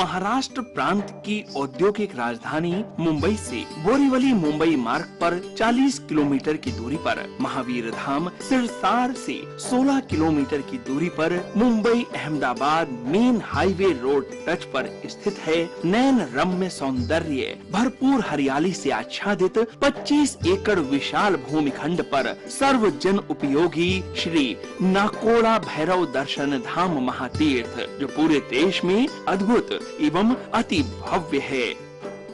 महाराष्ट्र प्रांत की औद्योगिक राजधानी मुंबई से बोरीवली मुंबई मार्ग पर 40 किलोमीटर की दूरी पर, महावीर धाम सिरसार से 16 किलोमीटर की दूरी पर, Mumbai Ahmedabad main highway road touch पर स्थित है। नैन रम्य सौंदर्य भरपूर हरियाली से आच्छादित 25 एकड़ विशाल भूमिखंड पर सर्व जन उपयोगी श्री नाकोड़ा भैरव दर्शन धाम महातीर्थ, जो पूरे देश में अद्भुत एवं अति भव्य है।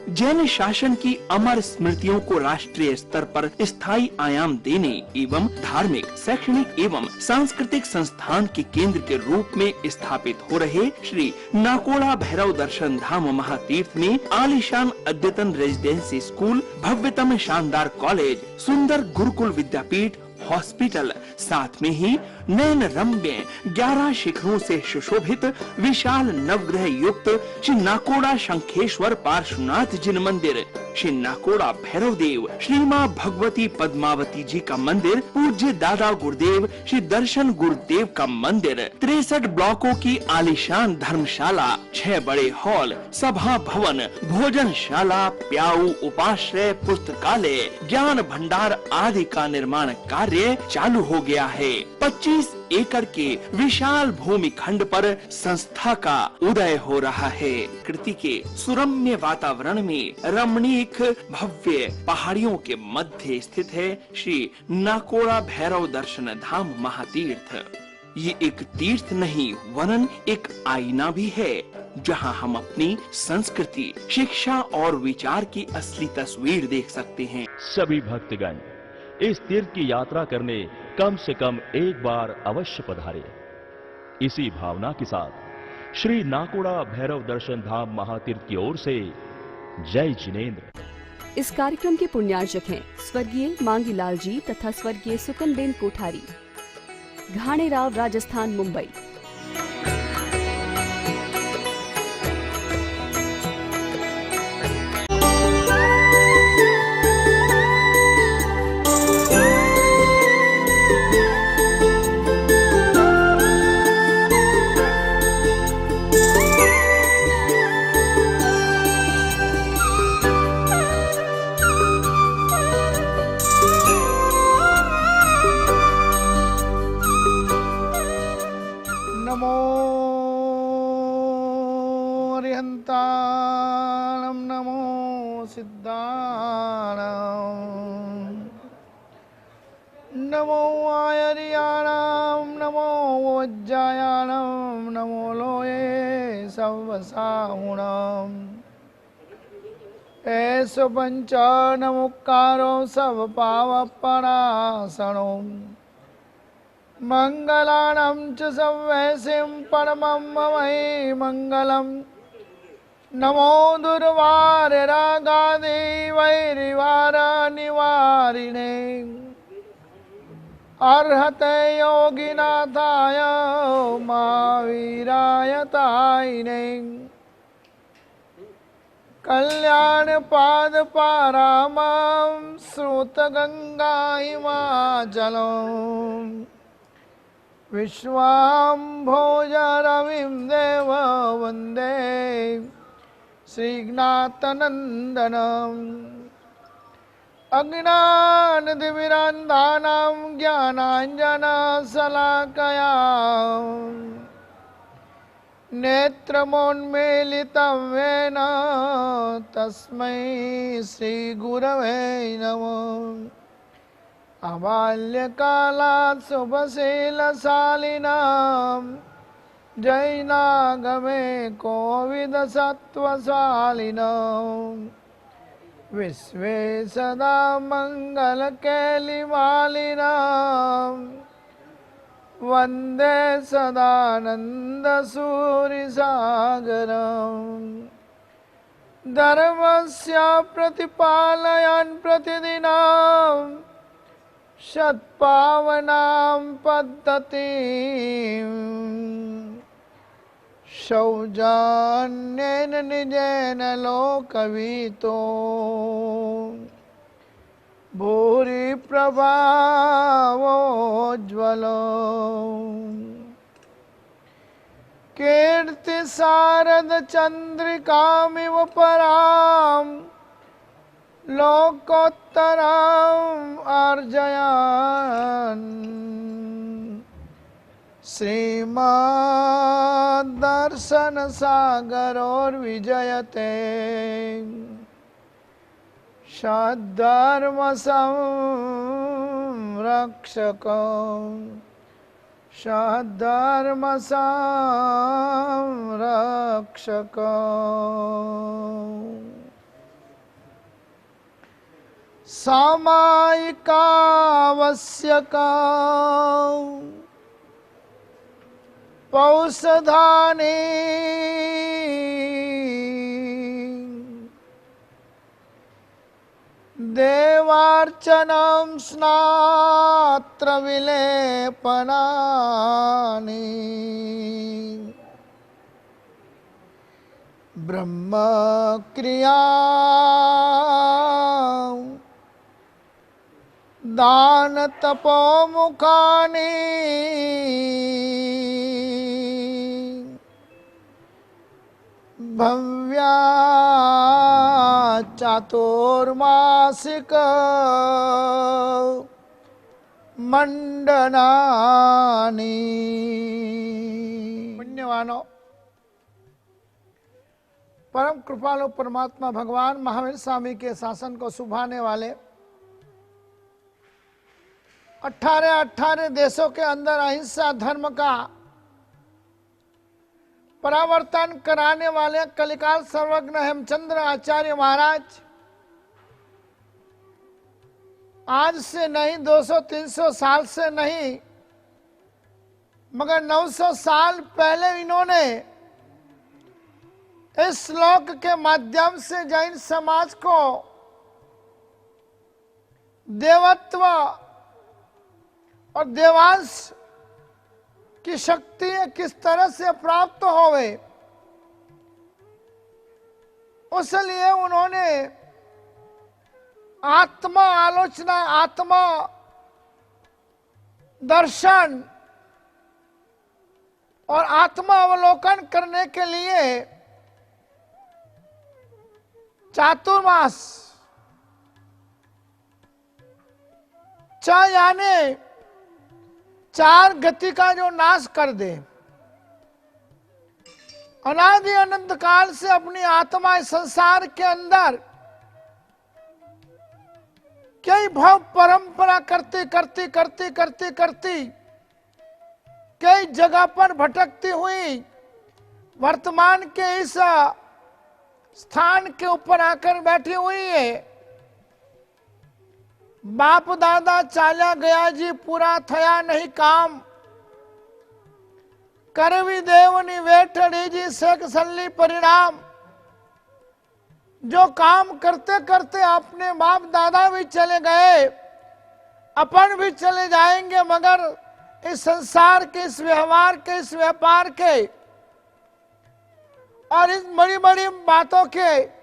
जैन शासन की अमर स्मृतियों को राष्ट्रीय स्तर पर स्थायी आयाम देने एवं धार्मिक, शैक्षणिक एवं सांस्कृतिक संस्थान के केंद्र के रूप में स्थापित हो रहे श्री नाकोड़ा भैरव दर्शन धाम महातीर्थ में आलीशान अद्यतन रेजिडेंसी स्कूल, भव्यतम शानदार कॉलेज, सुंदर गुरुकुल विद्यापीठ, हॉस्पिटल, साथ में ही नैन रम्य 11 शिखरों से सुशोभित विशाल नवग्रह युक्त श्री नाकोड़ा शंखेश्वर पार्श्वनाथ जिन मंदिर, श्री नाकोड़ा भैरव देव, श्री माँ भगवती पद्मावती जी का मंदिर, पूज्य दादा गुरुदेव श्री दर्शन गुरुदेव का मंदिर, 63 ब्लॉकों की आलीशान धर्मशाला, 6 बड़े हॉल, सभा भवन, भोजनशाला, प्याऊ, उपाश्रय, पुस्तकालय, ज्ञान भंडार आदि का निर्माण कार्य चालू हो गया है। 25 एकड़ के विशाल भूमि खंड पर संस्था का उदय हो रहा है। कृति के सुरम्य वातावरण में रमणीक भव्य पहाड़ियों के मध्य स्थित है श्री नाकोड़ा भैरव दर्शन धाम महातीर्थ। ये एक तीर्थ नहीं वरन एक आईना भी है, जहां हम अपनी संस्कृति, शिक्षा और विचार की असली तस्वीर देख सकते हैं। सभी भक्तगण इस तीर्थ की यात्रा करने कम से कम एक बार अवश्य पधारे। इसी भावना के साथ श्री नाकोड़ा भैरव दर्शन धाम महातीर्थ की ओर से जय जिनेंद्र। इस कार्यक्रम के पुण्यार्चक हैं स्वर्गीय मांगीलाल जी तथा स्वर्गीय सुकनबेन कोठारी, घाणेराव, राजस्थान, मुंबई। नमो सिद्धाणं, नमो आयर्याणां, नमो वज्रायाणां, नमो लोये सर्वसाहुणां। ऐसो पंच नमुकारो सब पावपणासनो, मंगलानां च सर्वैसिं परमं ममै मंगलम्। नमो दुर्वार रागादि वैरिवार निवारिणे, अर्हते योगिनाथाय महावीराय तायिने। कल्याण पाद पारामं श्रुत गंगा हिमाचलम्, विश्वाम्भोजरविं देव वन्दे श्रीनाथनन्दनम्। अज्ञानतिमिरान्धानां ज्ञानाञ्जनशलाकया नेत्रमोन्मीलितं येन तस्मै श्रीगुरवे नमः। अबाल्यकालात् शुभशीलशालिनां जैनागमे कोविदसत्त्वशालिनां, विश्वे सदा मङ्गलकेलिमालिनां, वन्दे सदानन्दसूरिसागरम्। धर्मस्य प्रतिपालयन् प्रतिदिनं सत्पावनां पद्धतिं, सौजन्येन निजेन लोकवितो भूरि प्रभावोज्ज्वलो। कीर्ति शारद चंद्रिकामिव पराम लोकोत्तराम अर्जयन् श्रीमद्दर्शन सागरोर्विजयते सद्धर्म संरक्षकम् सद्धर्म संरक्षकम् सामायिकावश्यका पौषधानि देवार्चनं स्नात्र विलेपनानि ब्रह्मक्रिया दान तपोमुखानि भव्या चातुर्मासिक मंडनानि। पुण्यवानों, परम कृपालु परमात्मा भगवान महावीर स्वामी के शासन को सुभाने वाले 18 देशों के अंदर अहिंसा धर्म का परावर्तन कराने वाले कलिकाल सर्वज्ञ हेमचंद्र आचार्य महाराज आज से नहीं 200-300 साल से नहीं मगर 900 साल पहले इन्होंने इस श्लोक के माध्यम से जैन समाज को देवत्व और देवांश की शक्ति किस तरह से प्राप्त होवे, उसलिए उन्होंने आत्मा आलोचना, आत्मा दर्शन और आत्मा अवलोकन करने के लिए चातुर्मास यानी 4 गति का जो नाश कर दे, अनादि अनंत काल से अपनी आत्मा इस संसार के अंदर कई भाव परंपरा करती करती करती करती करती कई जगह पर भटकती हुई वर्तमान के इस स्थान के ऊपर आकर बैठी हुई है। बाप दादा चाल्या गया जी पूरा थया नहीं काम, करवी देवनी वेठड़ी जी शेख सल्ली परिणाम। जो काम करते करते अपने बाप दादा भी चले गए, अपन भी चले जाएंगे, मगर इस संसार के, इस व्यवहार के, इस व्यापार के और इस बड़ी बड़ी बातों के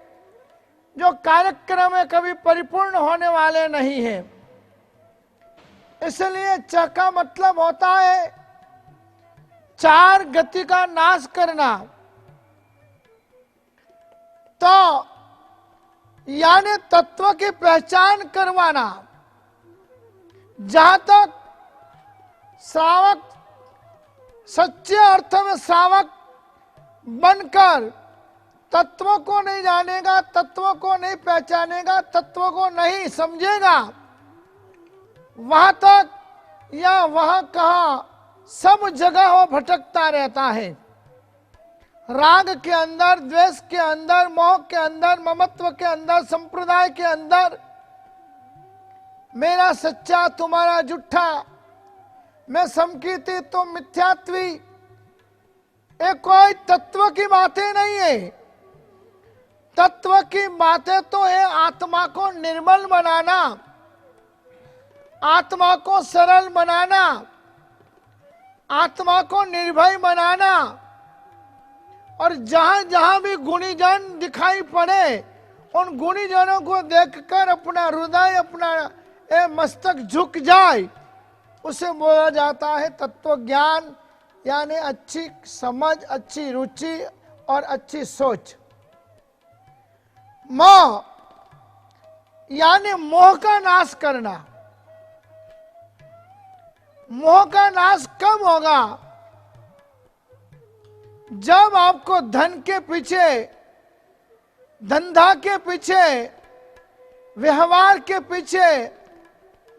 जो कार्यक्रम है कभी परिपूर्ण होने वाले नहीं है। इसलिए च का मतलब होता है 4 गति का नाश करना। तो यानी तत्व की पहचान करवाना। जहां तक श्रावक सच्चे अर्थ में श्रावक बनकर तत्वों को नहीं जानेगा, तत्वों को नहीं पहचानेगा, तत्वों को नहीं समझेगा, वहां तक या वहां कहा सब जगह वो भटकता रहता है। राग के अंदर, द्वेष के अंदर, मोह के अंदर, ममत्व के अंदर, संप्रदाय के अंदर, मेरा सच्चा तुम्हारा झूठा, मैं समकीर्ति तुम मिथ्यात्वी, ये कोई तत्व की बातें नहीं है। तत्व की बातें तो है आत्मा को निर्मल बनाना, आत्मा को सरल बनाना, आत्मा को निर्भय बनाना। और जहां जहां भी गुणीजन दिखाई पड़े, उन गुणीजनों को देखकर अपना हृदय, अपना मस्तक झुक जाए, उसे बोला जाता है तत्व ज्ञान यानी अच्छी समझ, अच्छी रुचि और अच्छी सोच। मोह यानी मोह का नाश करना। मोह का नाश कब होगा? जब आपको धन के पीछे, धंधा के पीछे, व्यवहार के पीछे,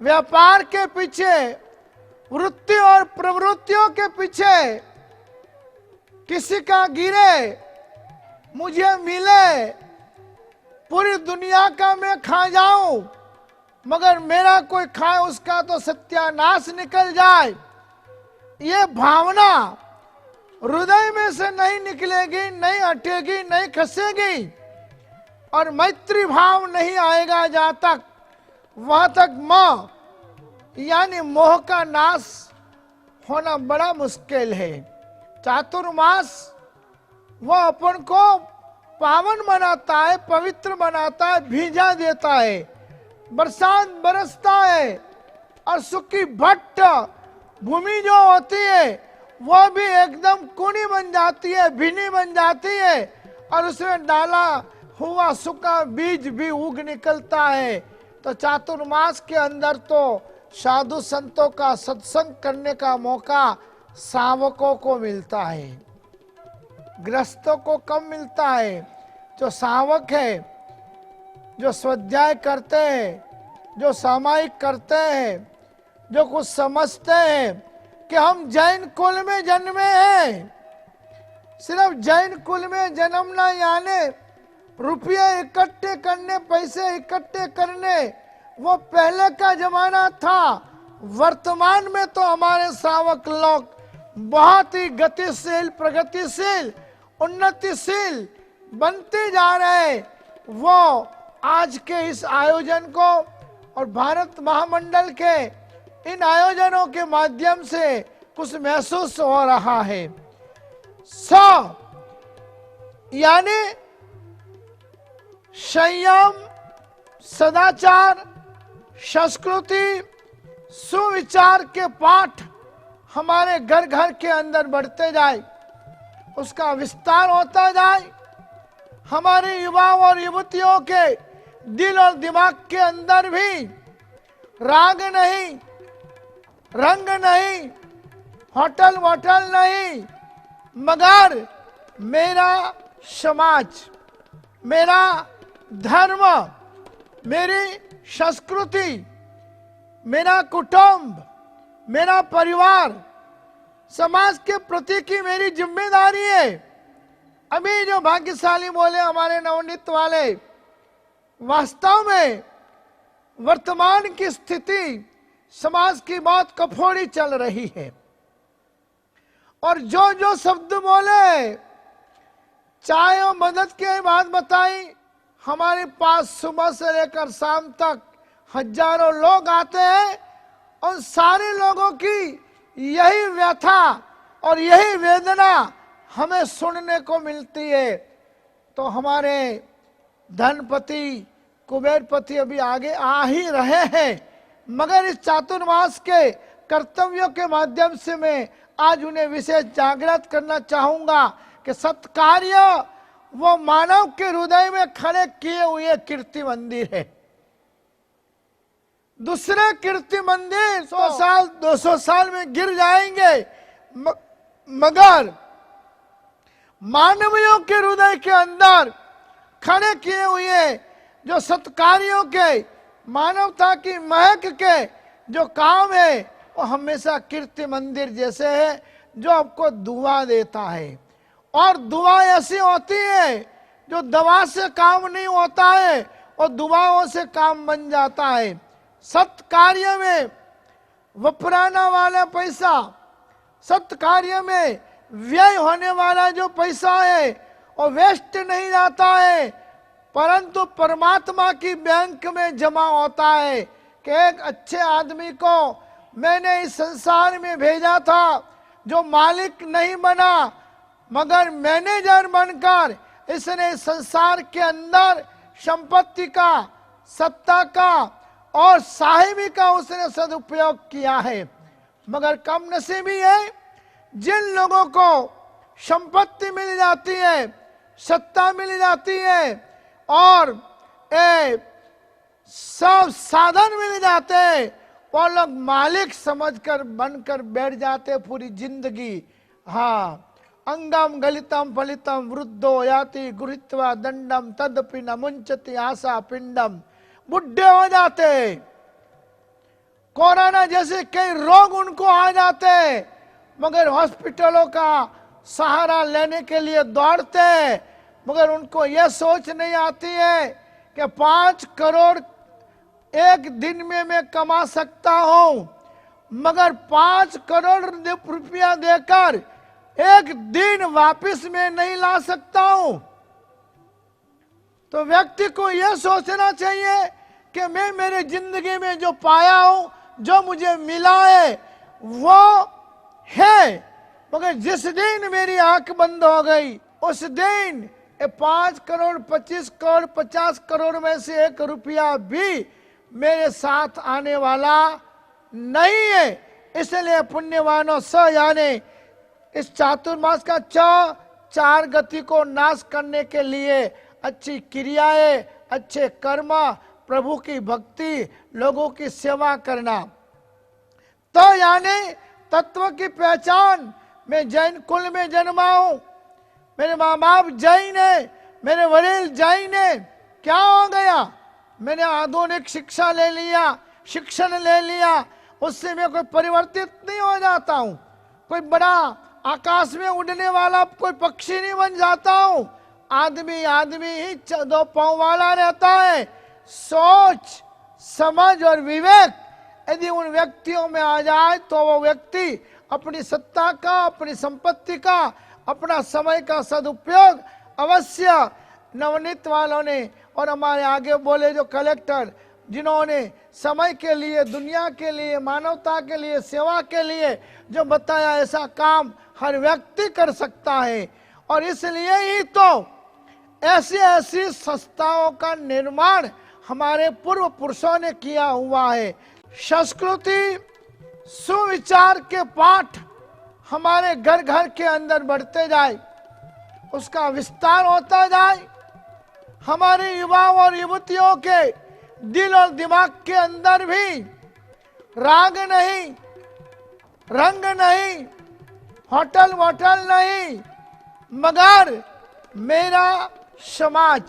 व्यापार के पीछे, वृत्ति और प्रवृत्तियों के पीछे किसी का गिरे, मुझे मिले, पूरी दुनिया का मैं खा जाऊं मगर मेरा कोई खाए उसका तो सत्यानाश निकल जाए, ये भावना हृदय में से नहीं निकलेगी, नहीं हटेगी, नहीं खसेगी और मैत्री भाव नहीं आएगा जहां तक, वहां तक मोह यानी मोह का नाश होना बड़ा मुश्किल है। चातुर्मास वह अपन को पावन बनाता है, पवित्र बनाता है, भीजा देता है, बरसात बरसता है और सूखी भट्ट भूमि जो होती है वह भी एकदम कूनी बन जाती है, भीनी बन जाती है और उसमें डाला हुआ सूखा बीज भी उग निकलता है। तो चातुर्मास के अंदर तो साधु संतों का सत्संग करने का मौका सावकों को मिलता है, गृहस्थों को कम मिलता है। जो सावक है, जो स्वाध्याय करते हैं, जो सामायिक करते हैं, जो कुछ समझते हैं कि हम जैन कुल में जन्मे हैं, सिर्फ जैन कुल में जन्मना यानी रुपये इकट्ठे करने, पैसे इकट्ठे करने, वो पहले का जमाना था। वर्तमान में तो हमारे सावक लोग बहुत ही गतिशील, प्रगतिशील, उन्नतिशील बनते जा रहे। वो आज के इस आयोजन को और भारत महामंडल के इन आयोजनों के माध्यम से कुछ महसूस हो रहा है। यानी संयम, सदाचार, संस्कृति, सुविचार के पाठ हमारे घर घर के अंदर बढ़ते जाए, उसका विस्तार होता जाए, हमारे युवाओं और युवतियों के दिल और दिमाग के अंदर भी राग नहीं, रंग नहीं, होटल वोटल नहीं, मगर मेरा समाज, मेरा धर्म, मेरी संस्कृति, मेरा कुटुंब, मेरा परिवार, समाज के प्रति की मेरी जिम्मेदारी है। अभी जो भाग्यशाली बोले हमारे नवनीत वाले, वास्तव में वर्तमान की स्थिति समाज की बहुत कफोड़ी चल रही है और जो जो शब्द बोले, चाहे वो मदद की बात बताई, हमारे पास सुबह से लेकर शाम तक हजारों लोग आते हैं और सारे लोगों की यही व्यथा और यही वेदना हमें सुनने को मिलती है। तो हमारे धनपति, कुबेरपति अभी आगे आ ही रहे हैं, मगर इस चातुर्मास के कर्तव्यों के माध्यम से मैं आज उन्हें विशेष जागृत करना चाहूंगा कि सत्कार्य वो मानव के हृदय में खड़े किए हुए कीर्ति मंदिर है। दूसरे कीर्ति मंदिर 100 साल 200 साल में गिर जाएंगे, मगर मानवियों के हृदय के अंदर खड़े किए हुए जो सत्कार्यों के, मानवता की महक के जो काम है वो हमेशा कीर्ति मंदिर जैसे है, जो आपको दुआ देता है। और दुआ ऐसी होती है जो दवा से काम नहीं होता है और दुआओं से काम बन जाता है। सत्कार्य में वपराना वाला पैसा, सत्कार्य में व्यय होने वाला जो पैसा है वो वेस्ट नहीं जाता है, परंतु परमात्मा की बैंक में जमा होता है कि एक अच्छे आदमी को मैंने इस संसार में भेजा था जो मालिक नहीं बना मगर मैनेजर बनकर इसने संसार के अंदर संपत्ति का, सत्ता का और साहिबी का उसने सदुपयोग किया है। मगर कम नसीबी है जिन लोगों को संपत्ति मिल जाती है, सत्ता मिल जाती है और सब साधन मिल जाते हैं, वो लोग मालिक समझकर बनकर बैठ जाते पूरी जिंदगी। हाँ, अंगम गलितम फलितम वृद्धो याति गृहीत्वा दंडम तदपि न मुंचति आशा पिंडम। बुढ़े हो जाते, कोरोना जैसे कई रोग उनको आ जाते, मगर हॉस्पिटलों का सहारा लेने के लिए दौड़ते, मगर उनको यह सोच नहीं आती है कि 5 करोड़ एक दिन में मैं कमा सकता हूं, मगर 5 करोड़ रुपया देकर एक दिन वापस में नहीं ला सकता हूं। तो व्यक्ति को यह सोचना चाहिए कि मैं मेरे जिंदगी में जो पाया हूं, जो मुझे मिला है वो है, मगर जिस दिन मेरी आंख बंद हो गई उस दिन 5 करोड़ 25 करोड़ 50 करोड़ में से 1 रुपया भी मेरे साथ आने वाला नहीं है। इसलिए पुण्यवानों स यानी इस चातुर्मास का 4 गति को नाश करने के लिए अच्छी क्रियाएं, अच्छे कर्म, प्रभु की भक्ति, लोगों की सेवा करना। तो यानी तत्व की पहचान, मैं जैन कुल में जन्मा हूं, मेरे माँ बाप जैन है, मेरे वडील जैन है, क्या हो गया? मैंने आधुनिक शिक्षा ले लिया, शिक्षण ले लिया, उससे मैं कोई परिवर्तित नहीं हो जाता हूं, कोई बड़ा आकाश में उड़ने वाला कोई पक्षी नहीं बन जाता हूं। आदमी आदमी ही 2 पांव वाला रहता है। सोच, समझ और विवेक यदि उन व्यक्तियों में आ जाए तो वो व्यक्ति अपनी सत्ता का, अपनी संपत्ति का, अपना समय का सदुपयोग अवश्य। नवनीत वालों ने और हमारे आगे बोले जो कलेक्टर, जिन्होंने समय के लिए, दुनिया के लिए, मानवता के लिए, सेवा के लिए जो बताया, ऐसा काम हर व्यक्ति कर सकता है। और इसलिए ही तो ऐसी ऐसी संस्थाओं का निर्माण हमारे पूर्व पुरुषों ने किया हुआ है। संस्कृति, सुविचार के पाठ हमारे घर घर के अंदर बढ़ते जाए, उसका विस्तार होता जाए, हमारे युवाओं और युवतियों के दिल और दिमाग के अंदर भी राग नहीं, रंग नहीं, होटल वोटल नहीं, मगर मेरा समाज,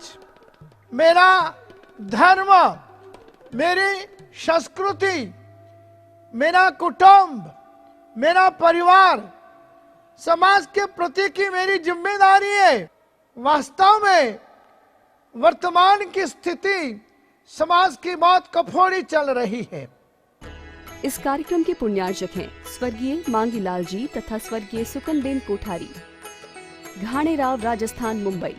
मेरा धर्म, मेरी संस्कृति, मेरा कुटुंब, मेरा परिवार, समाज के प्रति की मेरी जिम्मेदारी है। वास्तव में वर्तमान की स्थिति समाज की बहुत कफोड़ी चल रही है। इस कार्यक्रम के पुण्यार्जक हैं स्वर्गीय मांगीलाल जी तथा स्वर्गीय सुकनबेन कोठारी, घाणेराव, राजस्थान, मुंबई।